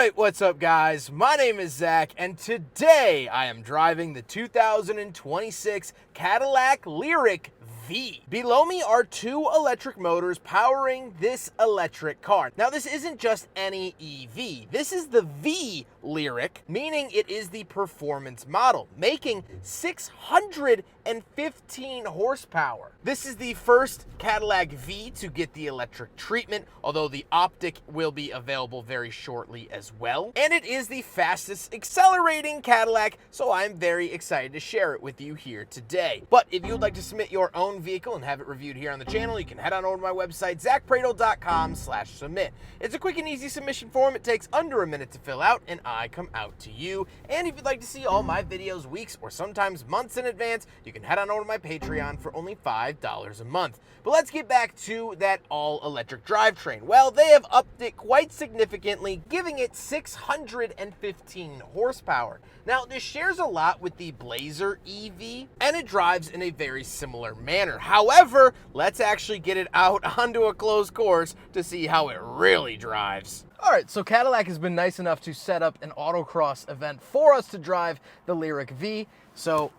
Alright, what's up guys? My name is Zach, and today I am driving the 2026 Cadillac Lyriq-V. Below me are two electric motors powering this electric car. Now this isn't just any EV, this is the V Lyriq, meaning it is the performance model, making 615 horsepower. This is the first Cadillac V to get the electric treatment, although the Optic will be available very shortly as well. And it is the fastest accelerating Cadillac, so I'm very excited to share it with you here today. But if you would like to submit your own vehicle and have it reviewed here on the channel, you can head on over to my website, zackprato.com/submit. It's a quick and easy submission form. It takes under a minute to fill out, and I come out to you. And if you'd like to see all my videos weeks or sometimes months in advance, you can head on over to my Patreon for only $5 a month. But let's get back to that all-electric drivetrain. Well, they have upped it quite significantly, giving it 615 horsepower. Now, this shares a lot with the Blazer EV, and it drives in a very similar manner. However, let's actually get it out onto a closed course to see how it really drives. All right, so Cadillac has been nice enough to set up an autocross event for us to drive the Lyriq-V, so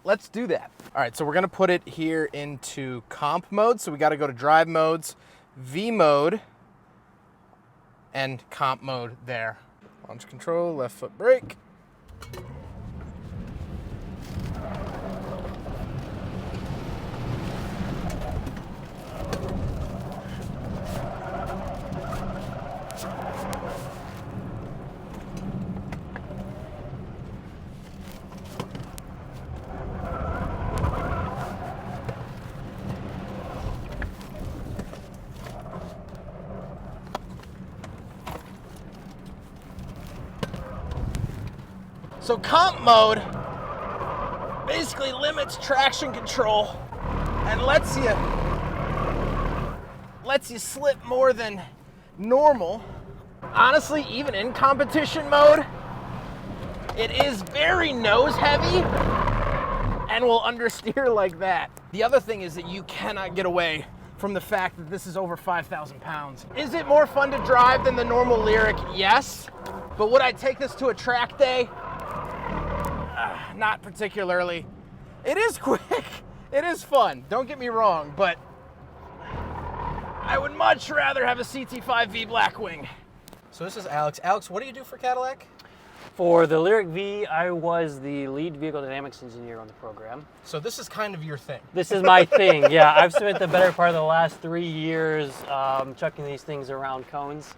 let's do that. All right, so we're gonna put it here into comp mode, so we gotta go to drive modes, V mode, and comp mode there. Launch control, left foot brake. So comp mode basically limits traction control and lets you slip more than normal. Honestly, even in competition mode, it is very nose heavy and will understeer like that. The other thing is that you cannot get away from the fact that this is over 5,000 pounds. Is it more fun to drive than the normal Lyriq? Yes. But would I take this to a track day? Not particularly. It is quick, it is fun, don't get me wrong, but I would much rather have a CT5V Blackwing. So this is Alex. Alex, what do you do for Cadillac? For the Lyriq-V, I was the lead vehicle dynamics engineer on the program. So this is kind of your thing. This is my thing, yeah. I've spent the better part of the last 3 years chucking these things around cones.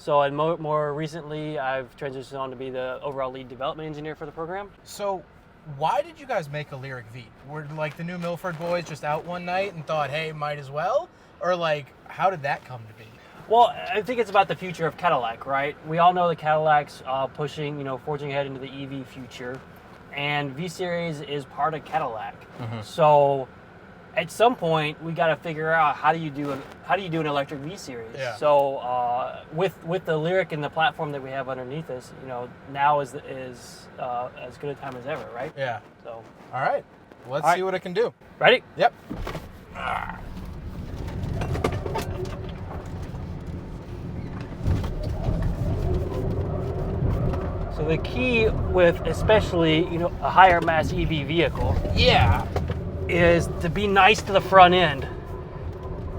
And more recently, I've transitioned on to be the overall lead development engineer for the program. So why did you guys make a Lyriq-V? Were like the new Milford boys just out one night and thought, hey, might as well? Or like, how did that come to be? Well, I think it's about the future of Cadillac, right? We all know the Cadillac's pushing, forging ahead into the EV future, and V-Series is part of Cadillac. Mm-hmm. So at some point, we got to figure out how do you do an electric V-Series. Yeah. So with the Lyriq and the platform that we have underneath us, now is as good a time as ever, right? Yeah. So all right, let's see what it can do. Ready? Yep. So the key with especially a higher mass EV vehicle, is to be nice to the front end,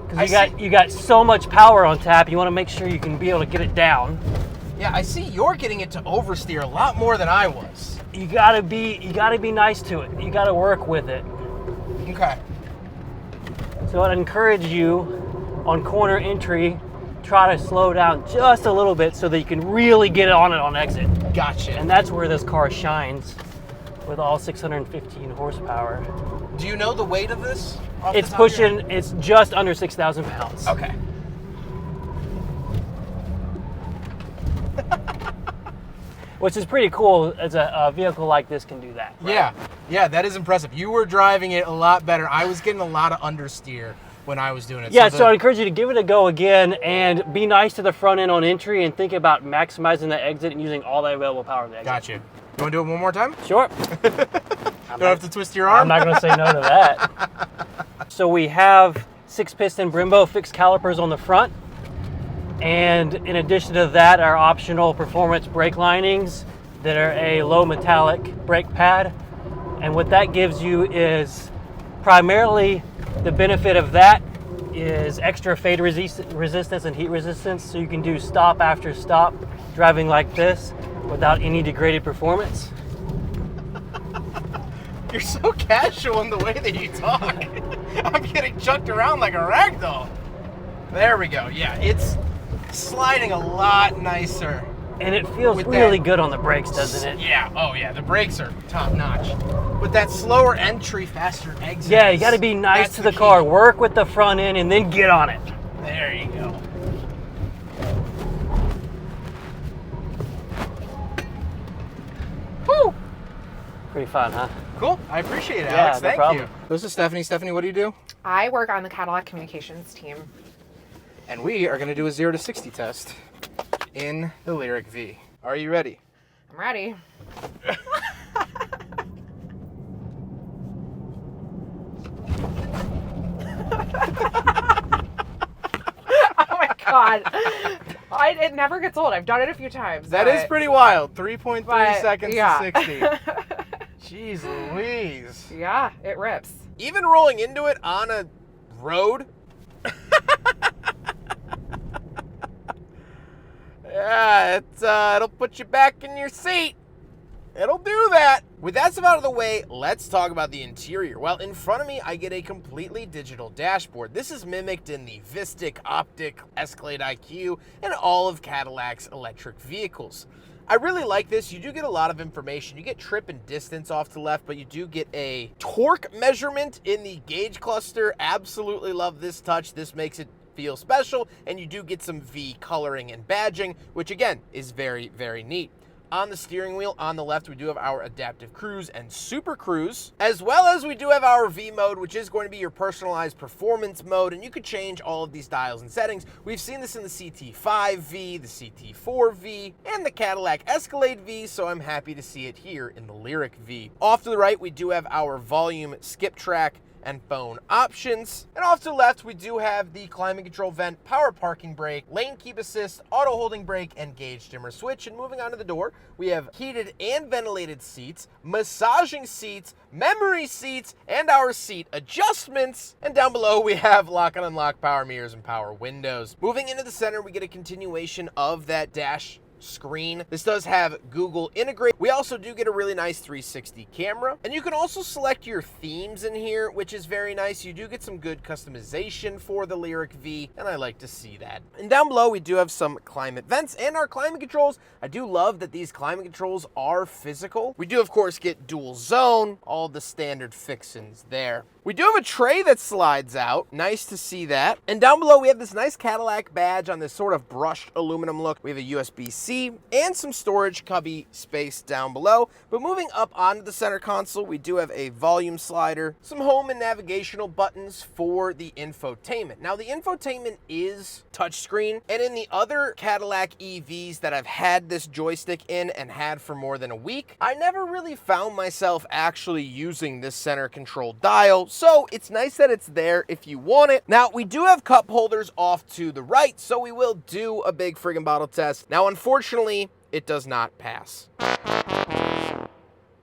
because you got so much power on tap. You want to make sure you can be able to get it down. Yeah, I see you're getting it to oversteer a lot more than I was. You gotta be nice to it. You gotta work with it. Okay. So I'd encourage you on corner entry, try to slow down just a little bit so that you can really get on it on exit. Gotcha. And that's where this car shines with all 615 horsepower. Do you know the weight of this? It's just under 6,000 pounds. Okay. Which is pretty cool as a vehicle like this can do that. Right? Yeah, that is impressive. You were driving it a lot better. I was getting a lot of understeer when I was doing it. Yeah, so I encourage you to give it a go again and be nice to the front end on entry and think about maximizing the exit and using all the available power of the exit. Got you. You want to do it one more time? Sure. Don't have to twist your arm? I'm not going to say no to that. So we have 6-piston Brembo fixed calipers on the front. And in addition to that, our optional performance brake linings that are a low metallic brake pad. And what that gives you is primarily the benefit of that is extra fade resistance and heat resistance, so you can do stop after stop driving like this without any degraded performance. You're so casual in the way that you talk. I'm getting chucked around like a rag doll. There we go. Yeah, it's sliding a lot nicer. And it feels really good on the brakes, doesn't it? Yeah, oh yeah, the brakes are top notch. With that slower entry, faster exit. Yeah, you gotta be nice to the car. Work with the front end and then get on it. There you go. Whew. Pretty fun, huh? Cool, I appreciate it, Yeah, Alex. no Thank problem. you. This is Stephanie. Stephanie, what do you do? I work on the Cadillac communications team. And we are gonna do a 0 to 60 test in the Lyriq-V. Are you ready? I'm ready. Oh my god. It never gets old. I've done it a few times. That is pretty wild. 3.3 seconds yeah. to 60. Jeez Louise. Yeah, it rips. Even rolling into it on a road. Yeah, it'll put you back in your seat. It'll do that. With that stuff out of the way, let's talk about the interior. Well, in front of me, I get a completely digital dashboard. This is mimicked in the Vistic, Optic, Escalade IQ, and all of Cadillac's electric vehicles. I really like this. You do get a lot of information. You get trip and distance off to the left, but you do get a torque measurement in the gauge cluster. Absolutely love this touch. This makes it feel special, and you do get some V coloring and badging, which again is very, very neat. On the steering wheel on the left, we do have our adaptive cruise and super cruise, as well as we do have our V mode, which is going to be your personalized performance mode, and you could change all of these dials and settings. We've seen this in the CT5V, the CT4V, and the Cadillac Escalade V, so I'm happy to see it here in the Lyriq-V. Off to the right, we do have our volume skip track and phone options. And off to the left, we do have the climate control vent, power parking brake, lane keep assist, auto holding brake, and gauge dimmer switch. And moving on to the door, we have heated and ventilated seats, massaging seats, memory seats, and our seat adjustments. And down below, we have lock and unlock power mirrors and power windows. Moving into the center, we get a continuation of that dash screen. This does have Google integrate. We also do get a really nice 360 camera, and you can also select your themes in here, which is very nice. You do get some good customization for the Lyriq-V, and I like to see that. And down below, we do have some climate vents and our climate controls. I do love that these climate controls are physical. We do, of course, get dual zone, all the standard fixins there. We do have a tray that slides out. Nice to see that. And down below, we have this nice Cadillac badge on this sort of brushed aluminum look. We have a USB-C and some storage cubby space down below. But moving up onto the center console, we do have a volume slider, some home and navigational buttons for the infotainment. Now, the infotainment is touchscreen, and in the other Cadillac EVs that I've had this joystick in and had for more than a week, I never really found myself actually using this center control dial. So it's nice that it's there if you want it. Now, we do have cup holders off to the right, so we will do a big friggin' bottle test. Now, unfortunately, it does not pass.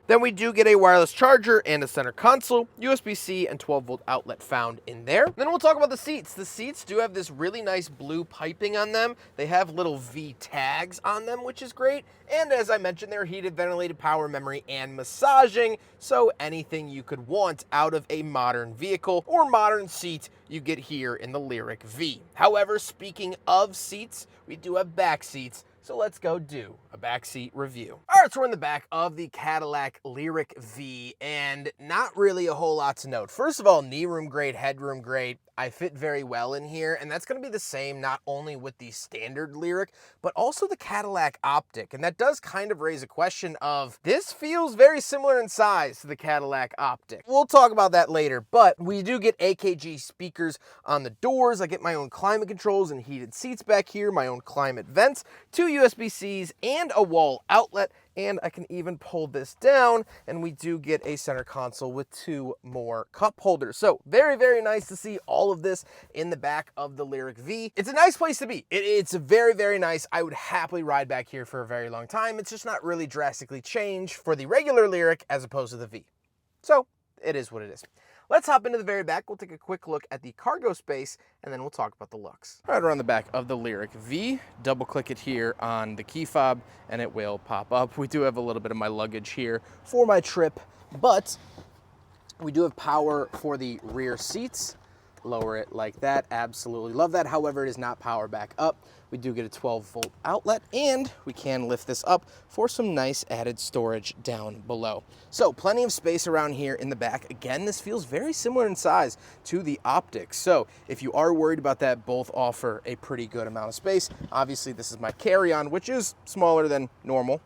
Then we do get a wireless charger and a center console, USB-C and 12-volt outlet found in there. Then we'll talk about the seats. The seats do have this really nice blue piping on them. They have little V tags on them, which is great. And as I mentioned, they're heated, ventilated, power memory, and massaging. So anything you could want out of a modern vehicle or modern seat, you get here in the Lyriq-V. However, speaking of seats, we do have back seats. So let's go do a backseat review. All right, so we're in the back of the Cadillac Lyriq-V, and not really a whole lot to note. First of all, knee room great, headroom great. I fit very well in here, and that's gonna be the same not only with the standard Lyriq, but also the Cadillac Optic. And that does kind of raise a question of, this feels very similar in size to the Cadillac Optic. We'll talk about that later, but we do get AKG speakers on the doors. I get my own climate controls and heated seats back here, my own climate vents, 2 USB-Cs, and a wall outlet. And I can even pull this down, and we do get a center console with 2 more cup holders. So very, very nice to see all of this in the back of the Lyriq-V. It's a nice place to be. It's very, very nice. I would happily ride back here for a very long time. It's just not really drastically changed for the regular Lyriq as opposed to the V. So it is what it is. Let's hop into the very back. We'll take a quick look at the cargo space, and then we'll talk about the looks. Right around the back of the Lyriq-V, double click it here on the key fob, and it will pop up. We do have a little bit of my luggage here for my trip, but we do have power for the rear seats. Lower it like that. Absolutely love that. However, it is not power back up. We do get a 12-volt outlet, and we can lift this up for some nice added storage down below. So plenty of space around here in the back. Again, this feels very similar in size to the Optics. So if you are worried about that, both offer a pretty good amount of space. Obviously, this is my carry-on, which is smaller than normal.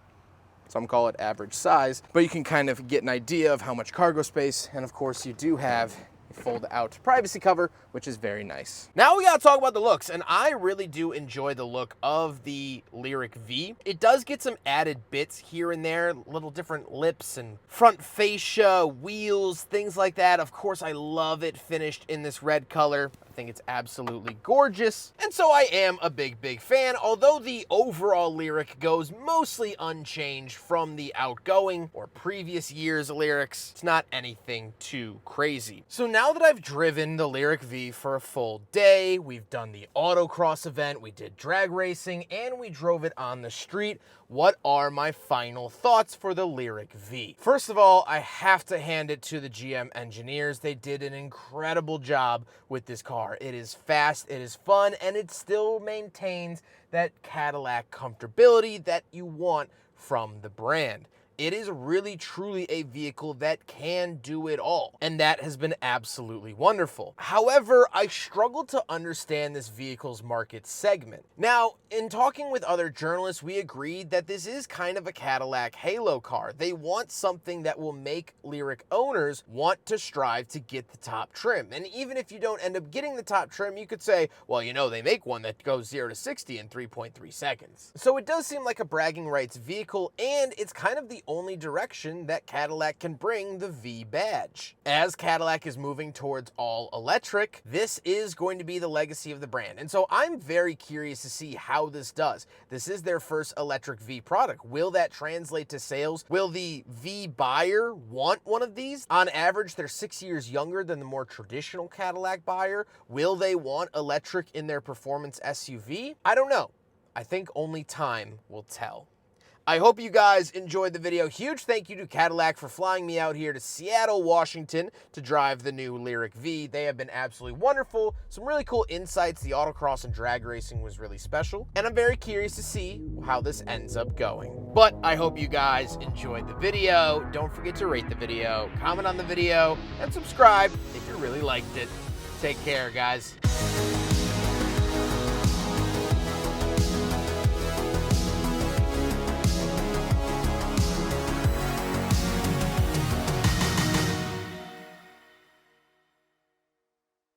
Some call it average size, but you can kind of get an idea of how much cargo space. And of course, you do have fold out privacy cover, which is very nice. Now we gotta talk about the looks, and I really do enjoy the look of the Lyriq-V. It does get some added bits here and there, little different lips and front fascia, wheels, things like that. Of course, I love it finished in this red color. I think it's absolutely gorgeous, and so I am a big fan, although the overall Lyriq goes mostly unchanged from the outgoing or previous years' Lyriqs. It's not anything too crazy. So now that I've driven the Lyriq-V for a full day, we've done the Autocross event, we did drag racing, and we drove it on the street, what are my final thoughts for the Lyriq-V? First of all, I have to hand it to the GM engineers. They did an incredible job with this car. It is fast, it is fun, and it still maintains that Cadillac comfortability that you want from the brand. It is really, truly a vehicle that can do it all, and that has been absolutely wonderful. However, I struggle to understand this vehicle's market segment. Now, in talking with other journalists, we agreed that this is kind of a Cadillac halo car. They want something that will make Lyriq owners want to strive to get the top trim. And even if you don't end up getting the top trim, you could say, well, you know, they make one that goes 0 to 60 in 3.3 seconds. So it does seem like a bragging rights vehicle, and it's kind of the only direction that Cadillac can bring the V badge. As Cadillac is moving towards all electric, this is going to be the legacy of the brand. And so I'm very curious to see how this does. This is their first electric V product. Will that translate to sales? Will the V buyer want one of these? On average, they're 6 years younger than the more traditional Cadillac buyer. Will they want electric in their performance SUV? I don't know. I think only time will tell. I hope you guys enjoyed the video. Huge thank you to Cadillac for flying me out here to Seattle, Washington to drive the new Lyriq-V. They have been absolutely wonderful. Some really cool insights. The autocross and drag racing was really special. And I'm very curious to see how this ends up going. But I hope you guys enjoyed the video. Don't forget to rate the video, comment on the video, and subscribe if you really liked it. Take care, guys.